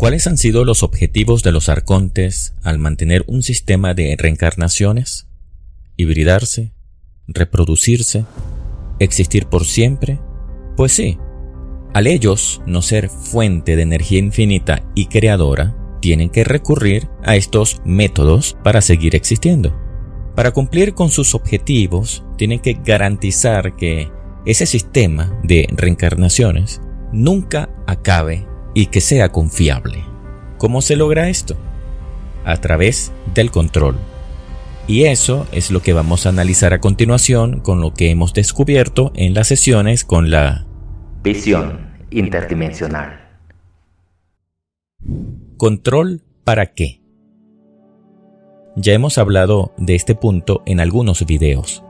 ¿Cuáles han sido los objetivos de los arcontes al mantener un sistema de reencarnaciones? ¿Hibridarse? ¿Reproducirse? ¿Existir por siempre? Pues sí, al ellos no ser fuente de energía infinita y creadora, tienen que recurrir a estos métodos para seguir existiendo. Para cumplir con sus objetivos, tienen que garantizar que ese sistema de reencarnaciones nunca acabe y que sea confiable. ¿Cómo se logra esto? A través del control. Y eso es lo que vamos a analizar a continuación con lo que hemos descubierto en las sesiones con la visión interdimensional. ¿Control para qué? Ya hemos hablado de este punto en algunos videos,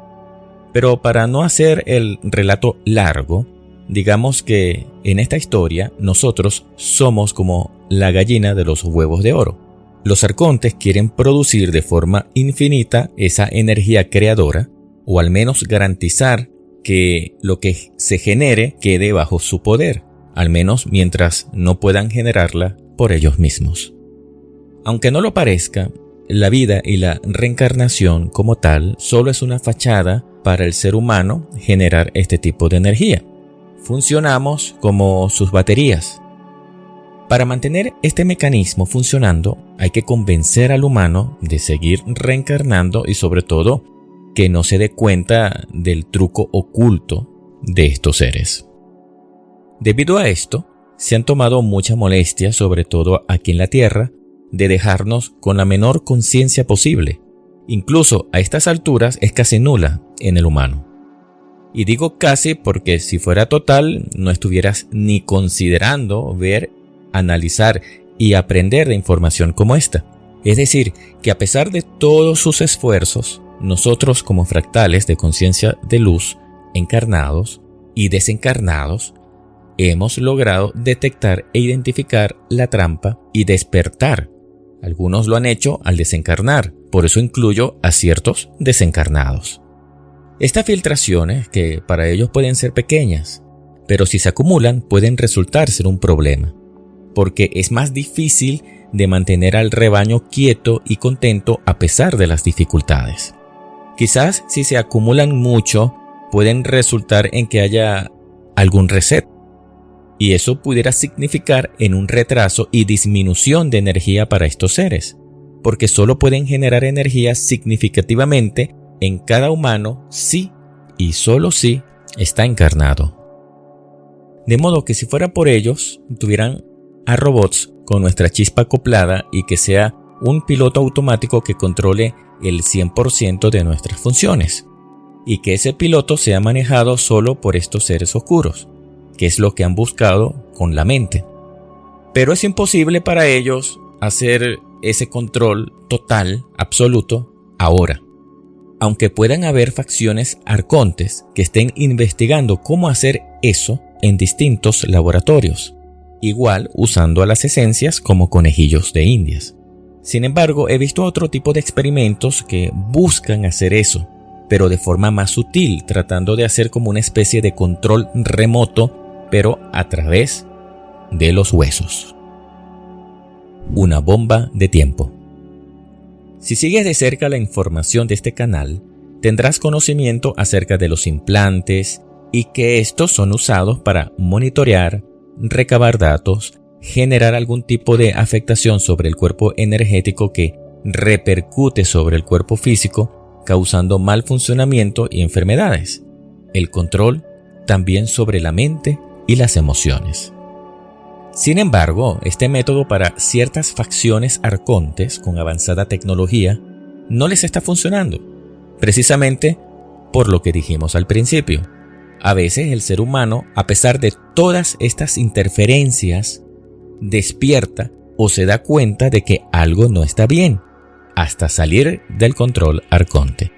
pero para no hacer el relato largo, digamos que en esta historia nosotros somos como la gallina de los huevos de oro. Los arcontes quieren producir de forma infinita esa energía creadora, o al menos garantizar que lo que se genere quede bajo su poder, al menos mientras no puedan generarla por ellos mismos. Aunque no lo parezca, la vida y la reencarnación como tal solo es una fachada para el ser humano generar este tipo de energía. Funcionamos como sus baterías. Para mantener este mecanismo funcionando, hay que convencer al humano de seguir reencarnando y sobre todo que no se dé cuenta del truco oculto de estos seres. Debido a esto, se han tomado mucha molestia, sobre todo aquí en la Tierra, de dejarnos con la menor conciencia posible. Incluso a estas alturas es casi nula en el humano. Y digo casi porque si fuera total no estuvieras ni considerando ver, analizar y aprender de información como esta. Es decir, que a pesar de todos sus esfuerzos, nosotros como fractales de conciencia de luz, encarnados y desencarnados, hemos logrado detectar e identificar la trampa y despertar. Algunos lo han hecho al desencarnar, por eso incluyo a ciertos desencarnados. Estas filtraciones, que para ellos pueden ser pequeñas, pero si se acumulan pueden resultar ser un problema, porque es más difícil de mantener al rebaño quieto y contento a pesar de las dificultades. Quizás si se acumulan mucho, pueden resultar en que haya algún reset, y eso pudiera significar en un retraso y disminución de energía para estos seres, porque solo pueden generar energía significativamente en cada humano si y solo si está encarnado. De modo que si fuera por ellos, tuvieran a robots con nuestra chispa acoplada y que sea un piloto automático que controle el 100% de nuestras funciones, y que ese piloto sea manejado solo por estos seres oscuros, que es lo que han buscado con la mente. Pero es imposible para ellos hacer ese control total, absoluto, ahora. Aunque puedan haber facciones arcontes que estén investigando cómo hacer eso en distintos laboratorios, igual usando a las esencias como conejillos de indias. Sin embargo, he visto otro tipo de experimentos que buscan hacer eso, pero de forma más sutil, tratando de hacer como una especie de control remoto, pero a través de los huesos. Una bomba de tiempo. Si sigues de cerca la información de este canal, tendrás conocimiento acerca de los implantes y que estos son usados para monitorear, recabar datos, generar algún tipo de afectación sobre el cuerpo energético que repercute sobre el cuerpo físico, causando mal funcionamiento y enfermedades. El control también sobre la mente y las emociones. Sin embargo, este método para ciertas facciones arcontes con avanzada tecnología no les está funcionando, precisamente por lo que dijimos al principio. A veces el ser humano, a pesar de todas estas interferencias, despierta o se da cuenta de que algo no está bien, hasta salir del control arconte,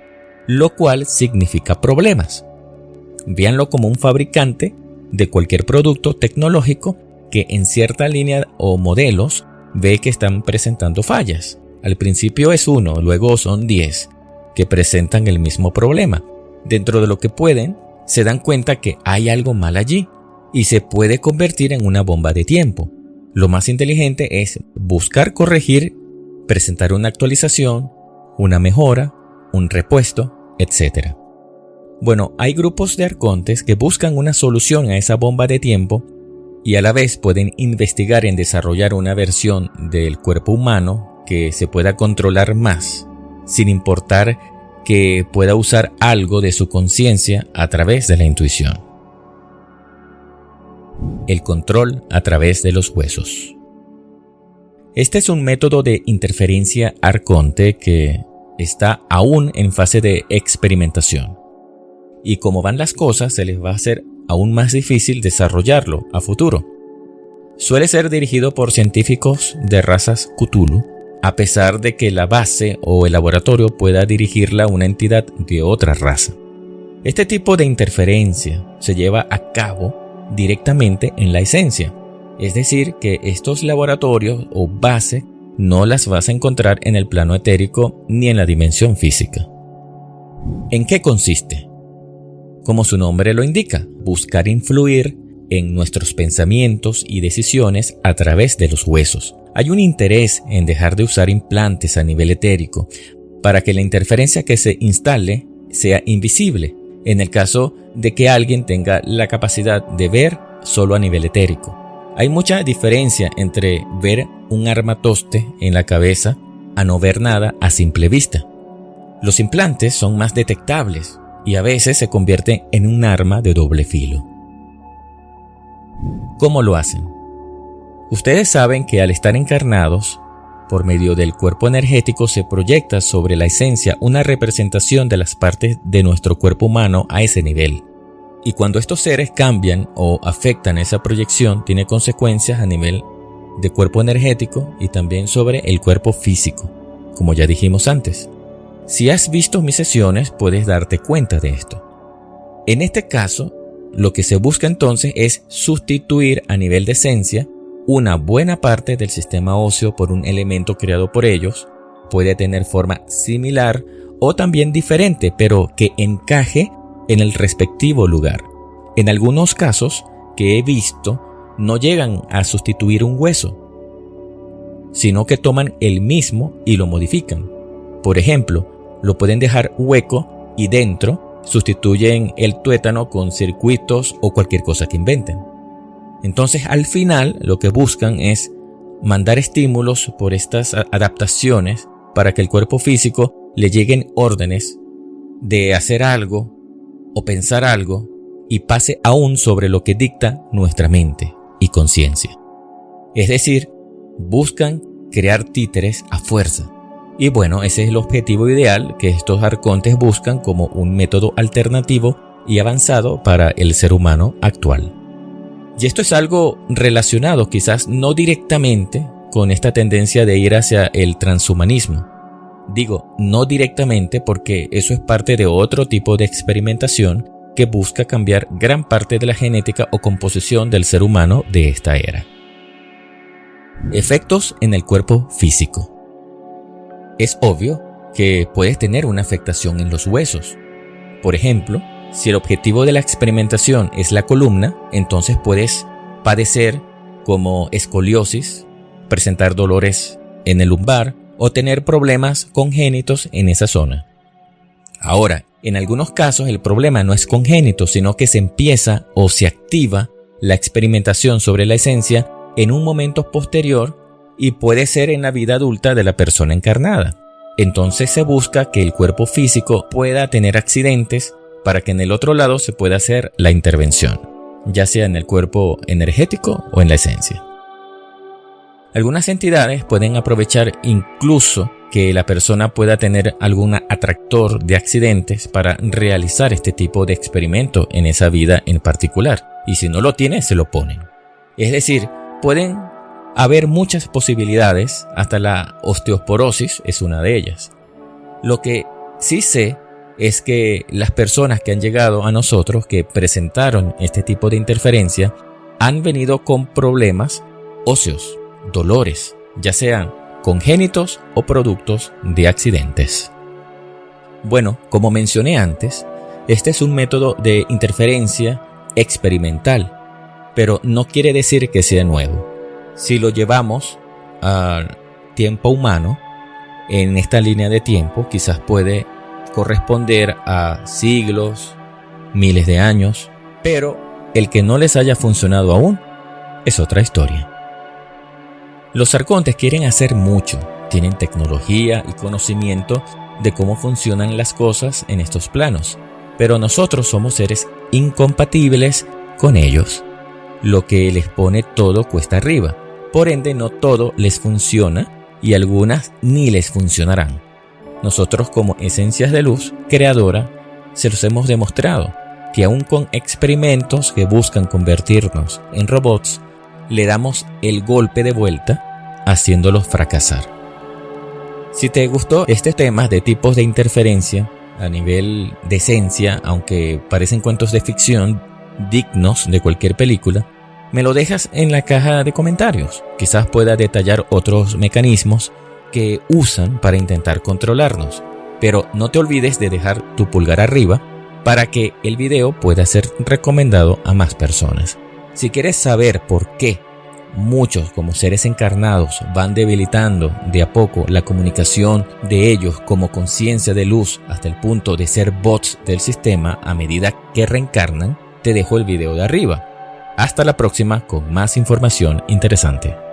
lo cual significa problemas. Véanlo como un fabricante de cualquier producto tecnológico que en cierta línea o modelos ve que están presentando fallas. Al principio es 1, luego son 10 que presentan el mismo problema. Dentro de lo que pueden, se dan cuenta que hay algo mal allí y se puede convertir en una bomba de tiempo, Lo más inteligente es buscar corregir, presentar una actualización, una mejora, un repuesto, etc. Bueno, hay grupos de arcontes que buscan una solución a esa bomba de tiempo y a la vez pueden investigar en desarrollar una versión del cuerpo humano que se pueda controlar más, sin importar que pueda usar algo de su conciencia a través de la intuición. El control a través de los huesos. Este es un método de interferencia arconte que está aún en fase de experimentación. Y como van las cosas, se les va a hacer aún más difícil desarrollarlo a futuro. Suele ser dirigido por científicos de razas Cthulhu, a pesar de que la base o el laboratorio pueda dirigirla a una entidad de otra raza. Este tipo de interferencia se lleva a cabo directamente en la esencia, es decir, que estos laboratorios o base no las vas a encontrar en el plano etérico ni en la dimensión física. ¿En qué consiste? Como su nombre lo indica, buscar influir en nuestros pensamientos y decisiones a través de los huesos. Hay un interés en dejar de usar implantes a nivel etérico para que la interferencia que se instale sea invisible, en el caso de que alguien tenga la capacidad de ver solo a nivel etérico. Hay mucha diferencia entre ver un armatoste en la cabeza a no ver nada a simple vista. Los implantes son más detectables y a veces se convierten en un arma de doble filo. ¿Cómo lo hacen? Ustedes saben que al estar encarnados, por medio del cuerpo energético se proyecta sobre la esencia una representación de las partes de nuestro cuerpo humano a ese nivel. Y cuando estos seres cambian o afectan esa proyección, tiene consecuencias a nivel de cuerpo energético y también sobre el cuerpo físico, como ya dijimos antes. Si has visto mis sesiones, puedes darte cuenta de esto. En este caso, lo que se busca entonces es sustituir a nivel de esencia una buena parte del sistema óseo por un elemento creado por ellos. Puede tener forma similar o también diferente, pero que encaje en el respectivo lugar. En algunos casos que he visto, no llegan a sustituir un hueso, sino que toman el mismo y lo modifican. Por ejemplo, lo pueden dejar hueco y dentro sustituyen el tuétano con circuitos o cualquier cosa que inventen. Entonces, al final, lo que buscan es mandar estímulos por estas adaptaciones para que el cuerpo físico le lleguen órdenes de hacer algo o pensar algo y pase aún sobre lo que dicta nuestra mente y conciencia. Es decir, buscan crear títeres a fuerza. Y bueno, ese es el objetivo ideal que estos arcontes buscan como un método alternativo y avanzado para el ser humano actual. Y esto es algo relacionado, quizás no directamente, con esta tendencia de ir hacia el transhumanismo. Digo, no directamente porque eso es parte de otro tipo de experimentación que busca cambiar gran parte de la genética o composición del ser humano de esta era. Efectos en el cuerpo físico. Es obvio que puedes tener una afectación en los huesos. Por ejemplo, si el objetivo de la experimentación es la columna, entonces puedes padecer como escoliosis, presentar dolores en el lumbar o tener problemas congénitos en esa zona. Ahora, en algunos casos el problema no es congénito, sino que se empieza o se activa la experimentación sobre la esencia en un momento posterior y puede ser en la vida adulta de la persona encarnada. Entonces se busca que el cuerpo físico pueda tener accidentes para que en el otro lado se pueda hacer la intervención, ya sea en el cuerpo energético o en la esencia. Algunas entidades pueden aprovechar incluso que la persona pueda tener algún atractor de accidentes para realizar este tipo de experimento en esa vida en particular, y si no lo tiene, se lo ponen. Es decir, pueden haber muchas posibilidades, hasta la osteoporosis es una de ellas. Lo que sí sé es que las personas que han llegado a nosotros que presentaron este tipo de interferencia han venido con problemas óseos, dolores, ya sean congénitos o productos de accidentes. Bueno, como mencioné antes, este es un método de interferencia experimental, pero no quiere decir que sea nuevo. Si lo llevamos al tiempo humano, en esta línea de tiempo quizás puede corresponder a siglos, miles de años, pero el que no les haya funcionado aún es otra historia. Los arcontes quieren hacer mucho, tienen tecnología y conocimiento de cómo funcionan las cosas en estos planos, pero nosotros somos seres incompatibles con ellos. Lo que les pone todo cuesta arriba, por ende no todo les funciona y algunas ni les funcionarán. Nosotros como esencias de luz creadora se los hemos demostrado que aún con experimentos que buscan convertirnos en robots, le damos el golpe de vuelta haciéndolos fracasar. Si te gustó este tema de tipos de interferencia a nivel de esencia, aunque parecen cuentos de ficción dignos de cualquier película, me lo dejas en la caja de comentarios. Quizás pueda detallar otros mecanismos que usan para intentar controlarnos. Pero no te olvides de dejar tu pulgar arriba para que el video pueda ser recomendado a más personas. Si quieres saber por qué muchos como seres encarnados van debilitando de a poco la comunicación de ellos como conciencia de luz hasta el punto de ser bots del sistema a medida que reencarnan, te dejo el video de arriba. Hasta la próxima con más información interesante.